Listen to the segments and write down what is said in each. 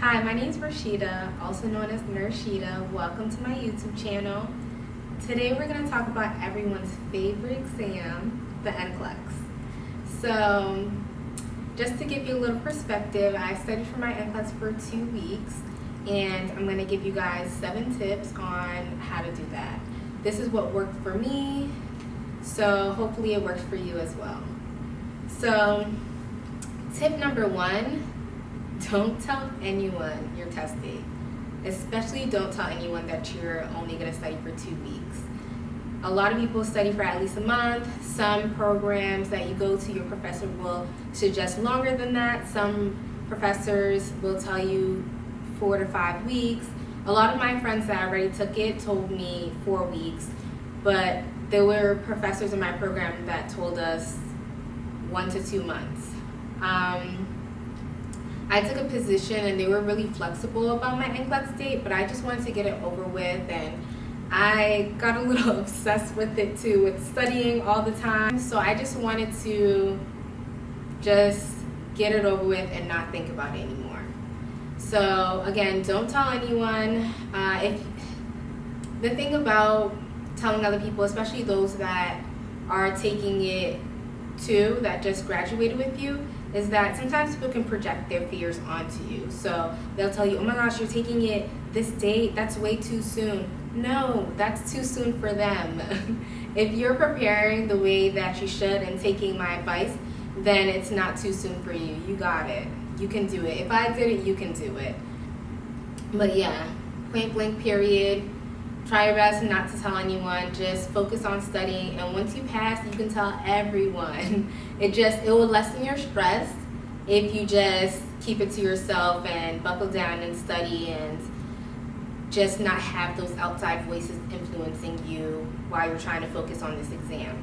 Hi, my name is Rashida, also known as Nurshida. Welcome to my YouTube channel. Today we're going to talk about everyone's favorite exam, the NCLEX. So, just to give you a little perspective, I studied for my NCLEX for 2 weeks, and I'm going to give you guys 7 tips on how to do that. This is what worked for me, so hopefully it works for you as well. So, tip number 1. Don't tell anyone you're testing. Especially don't tell anyone that you're only going to study for 2 weeks. A lot of people study for at least a month. Some programs that you go to, your professor will suggest longer than that. Some professors will tell you 4 to 5 weeks. A lot of my friends that already took it told me 4 weeks, but there were professors in my program that told us 1 to 2 months. I took a position and they were really flexible about my NCLEX date, but I just wanted to get it over with, and I got a little obsessed with it too, with studying all the time. So I just wanted to just get it over with and not think about it anymore. So again, don't tell anyone. The thing about telling other people, especially those that are taking it too, that just graduated with you, is that sometimes people can project their fears onto you. So they'll tell you, oh my gosh, you're taking it this date, that's way too soon. No, that's too soon for them. If you're preparing the way that you should and taking my advice, then it's not too soon for you. You got it. You can do it. If I did it, you can do it. But yeah, point blank period. Try your best not to tell anyone. Just focus on studying, and once you pass, you can tell everyone. It will lessen your stress if you just keep it to yourself and buckle down and study and just not have those outside voices influencing you while you're trying to focus on this exam.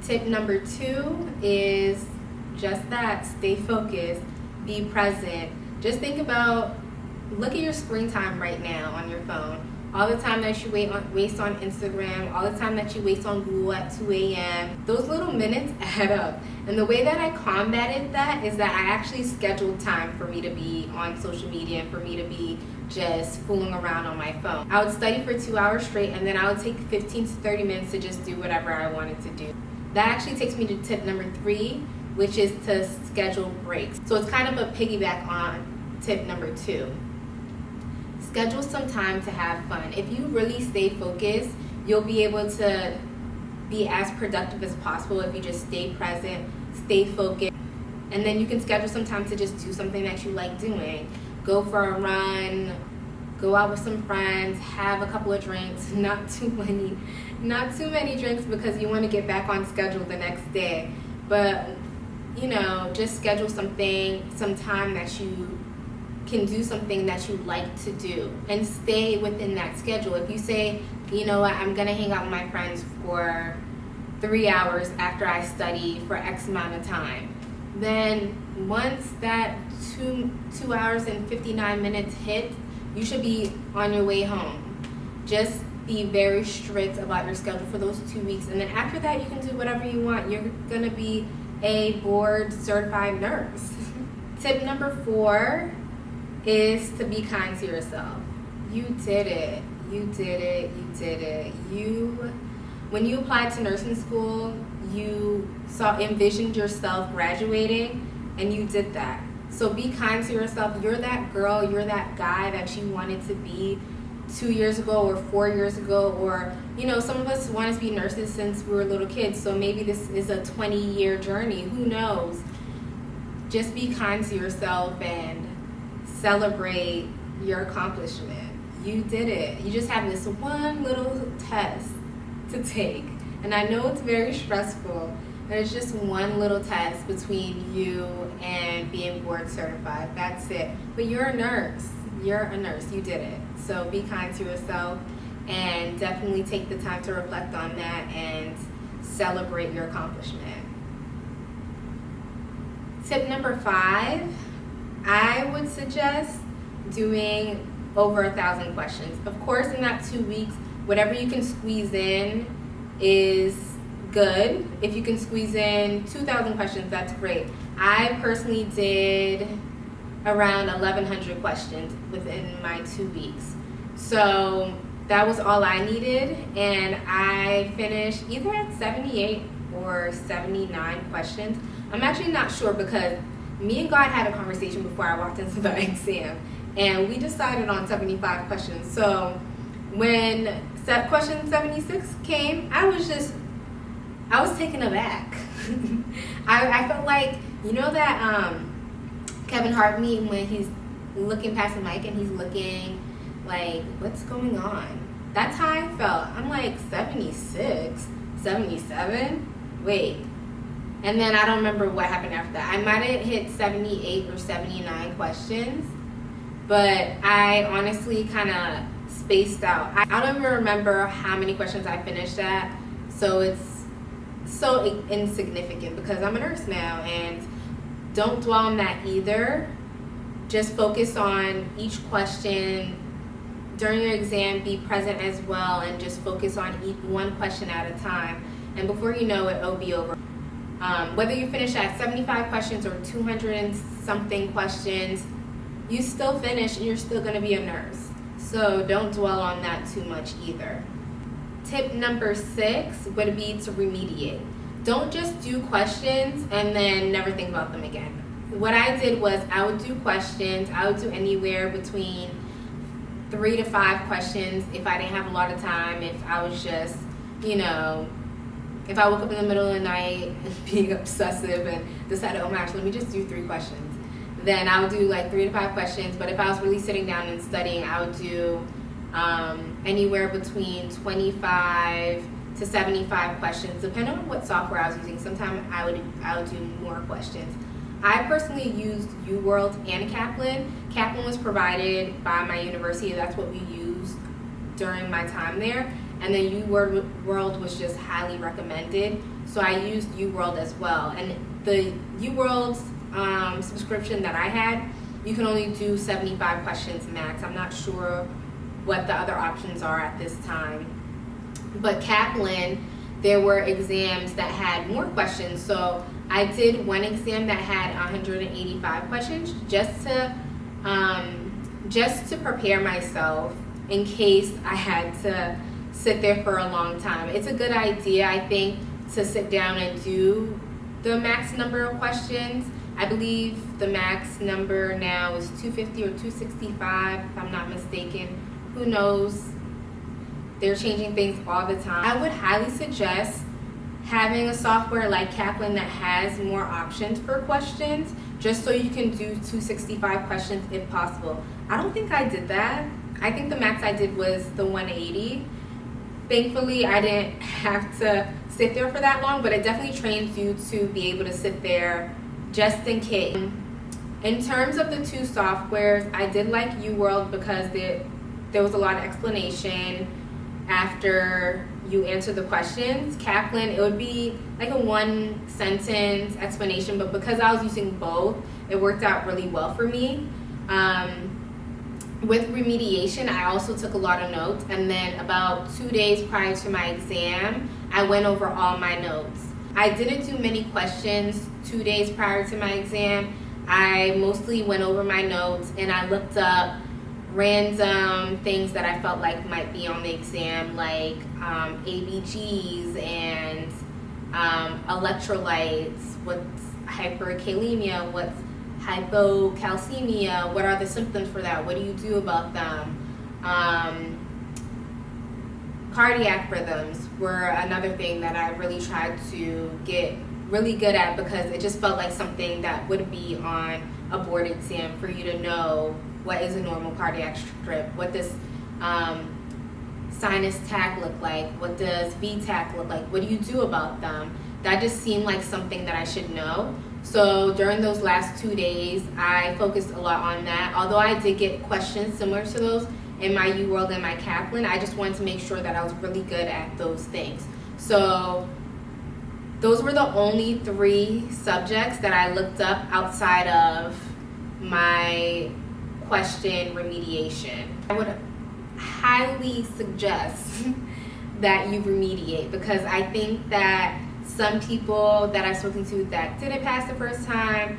Tip number 2 is just that. Stay focused. Be present. Just think about, look at your screen time right now on your phone. All the time that you waste on Instagram, all the time that you waste on Google at 2 a.m., those little minutes add up. And the way that I combated that is that I actually scheduled time for me to be on social media and for me to be just fooling around on my phone. I would study for 2 hours straight, and then I would take 15 to 30 minutes to just do whatever I wanted to do. That actually takes me to tip number 3, which is to schedule breaks. So it's kind of a piggyback on tip number 2. Schedule some time to have fun. If you really stay focused, you'll be able to be as productive as possible if you just stay present, stay focused, and then you can schedule some time to just do something that you like doing. Go for a run, go out with some friends, have a couple of drinks, not too many drinks because you want to get back on schedule the next day. But, just schedule some time that you can do something that you like to do and stay within that schedule. If you say, you know what, I'm gonna hang out with my friends for 3 hours after I study for X amount of time, then once that 2 hours and 59 minutes hits, you should be on your way home. Just be very strict about your schedule for those 2 weeks, and then after that you can do whatever you want. You're gonna be a board certified nurse. Tip number 4 is to be kind to yourself. You did it. You did it. You did it. When you applied to nursing school, you envisioned yourself graduating, and you did that. So be kind to yourself. You're that girl, you're that guy that you wanted to be 2 years ago or 4 years ago, or some of us want to be nurses since we were little kids, so maybe this is a 20-year journey. Who knows? Just be kind to yourself and celebrate your accomplishment. You did it. You just have this one little test to take, and I know it's very stressful, and it's just one little test between you and being board certified. That's it. But you're a nurse. You're a nurse. You did it. So be kind to yourself, and definitely take the time to reflect on that and celebrate your accomplishment. Tip number 5, I would suggest doing over 1,000 questions. Of course, in that 2 weeks, whatever you can squeeze in is good. If you can squeeze in 2,000 questions, that's great. I personally did around 1,100 questions within my 2 weeks. So that was all I needed, and I finished either at 78 or 79 questions. I'm actually not sure, because me and God had a conversation before I walked into the exam, and we decided on 75 questions. So when question 76 came, I was taken aback. I felt like, you know that Kevin Hart meme when he's looking past the mic and he's looking like, what's going on? That's how I felt. I'm like, 76, 77? Wait. And then I don't remember what happened after that. I might have hit 78 or 79 questions, but I honestly kind of spaced out. I don't even remember how many questions I finished at, so it's so insignificant because I'm a nurse now, and don't dwell on that either. Just focus on each question during your exam, be present as well, and just focus on each one question at a time. And before you know it, it'll be over. Whether you finish at 75 questions or 200 and something questions, you still finish and you're still going to be a nurse. So don't dwell on that too much either. Tip number 6 would be to remediate. Don't just do questions and then never think about them again. What I did was I would do questions. I would do anywhere between 3 to 5 questions if I didn't have a lot of time, if I was just, if I woke up in the middle of the night being obsessive and decided, oh my gosh, let me just do 3 questions. Then I would do like 3 to 5 questions. But if I was really sitting down and studying, I would do anywhere between 25 to 75 questions, depending on what software I was using. Sometimes I would do more questions. I personally used UWorld and Kaplan. Kaplan was provided by my university. That's what we used during my time there. And then UWorld was just highly recommended. So I used UWorld as well. And the UWorld subscription that I had, you can only do 75 questions max. I'm not sure what the other options are at this time. But Kaplan, there were exams that had more questions. So I did one exam that had 185 questions just to prepare myself in case I had to sit there for a long time. It's a good idea, I think, to sit down and do the max number of questions. I believe the max number now is 250 or 265, if I'm not mistaken. Who knows? They're changing things all the time. I would highly suggest having a software like Kaplan that has more options for questions, just so you can do 265 questions if possible. I don't think I did that. I think the max I did was the 180. Thankfully, I didn't have to sit there for that long, but it definitely trains you to be able to sit there just in case. In terms of the 2 softwares, I did like UWorld because there was a lot of explanation after you answer the questions. Kaplan, it would be like a 1-sentence explanation, but because I was using both, it worked out really well for me. With remediation, I also took a lot of notes, and then about 2 days prior to my exam, I went over all my notes. I didn't do many questions 2 days prior to my exam. I mostly went over my notes and I looked up random things that I felt like might be on the exam, like ABGs and electrolytes, what's hyperkalemia, what's hypocalcemia, what are the symptoms for that, what do you do about them. Cardiac rhythms were another thing that I really tried to get really good at, because it just felt like something that would be on a board exam for you to know what is a normal cardiac strip, what does sinus tach look like, what does V-tach look like, what do you do about them. That just seemed like something that I should know. So during those last 2 days, I focused a lot on that. Although I did get questions similar to those in my UWorld and my Kaplan, I just wanted to make sure that I was really good at those things. So those were the only 3 subjects that I looked up outside of my question remediation. I would highly suggest that you remediate, because I think that some people that I've spoken to that didn't pass the first time,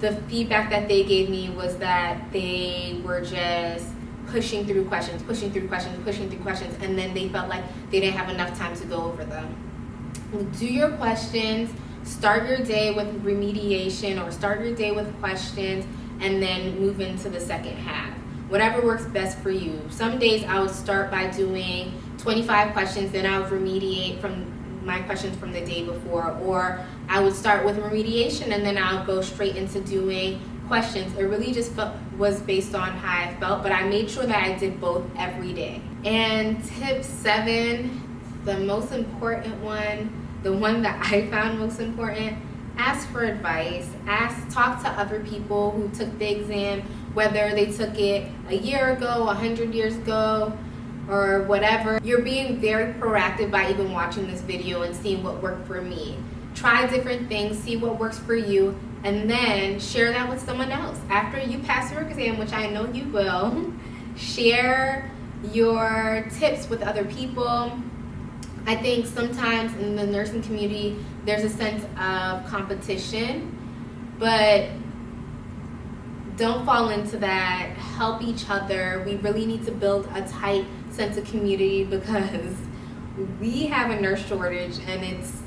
the feedback that they gave me was that they were just pushing through questions, and then they felt like they didn't have enough time to go over them. Do your questions, start your day with remediation, or start your day with questions, and then move into the second half. Whatever works best for you. Some days I would start by doing 25 questions, then I would remediate from my questions from the day before, or I would start with remediation and then I'll go straight into doing questions. It really just was based on how I felt, but I made sure that I did both every day. And tip 7, the most important one, the one that I found most important, ask for advice. Talk to other people who took the exam, whether they took it a year ago, 100 years ago, or whatever. You're being very proactive by even watching this video and seeing what worked for me. Try different things, see what works for you, and then share that with someone else. After you pass your exam, which I know you will, share your tips with other people. I think sometimes in the nursing community, there's a sense of competition, but don't fall into that. Help each other. We really need to build a tight sense of community because we have a nurse shortage and it's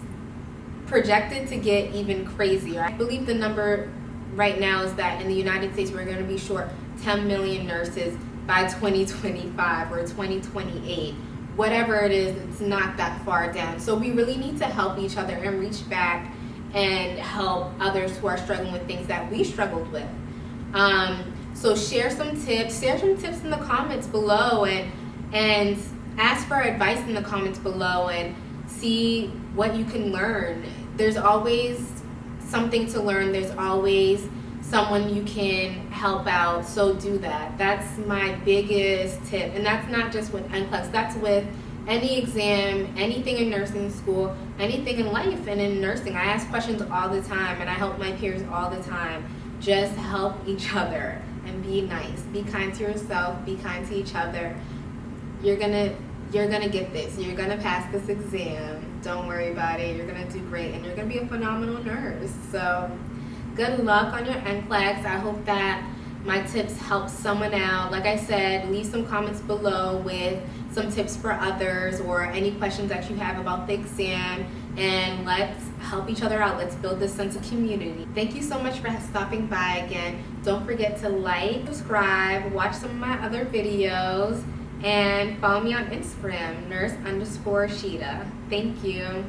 projected to get even crazier. I believe the number right now is that in the United States we're going to be short 10 million nurses by 2025 or 2028. Whatever it is, it's not that far down. So we really need to help each other and reach back and help others who are struggling with things that we struggled with. So share some tips in the comments below, and ask for advice in the comments below and see what you can learn. There's always something to learn. There's always someone you can help out, so do that. That's my biggest tip, and that's not just with NCLEX, that's with any exam, anything in nursing school, anything in life and in nursing. I ask questions all the time and I help my peers all the time. Just help each other and be nice. Be kind to yourself, be kind to each other. You're gonna get this. You're gonna pass this exam. Don't worry about it. You're gonna do great and you're gonna be a phenomenal nurse. So good luck on your NCLEX. I hope that my tips help someone out. Like I said, leave some comments below with some tips for others or any questions that you have about the exam, and let's help each other out. Let's build this sense of community. Thank you so much for stopping by again. Don't forget to like, subscribe, watch some of my other videos, and follow me on Instagram, nurse_Sheeta. Thank you.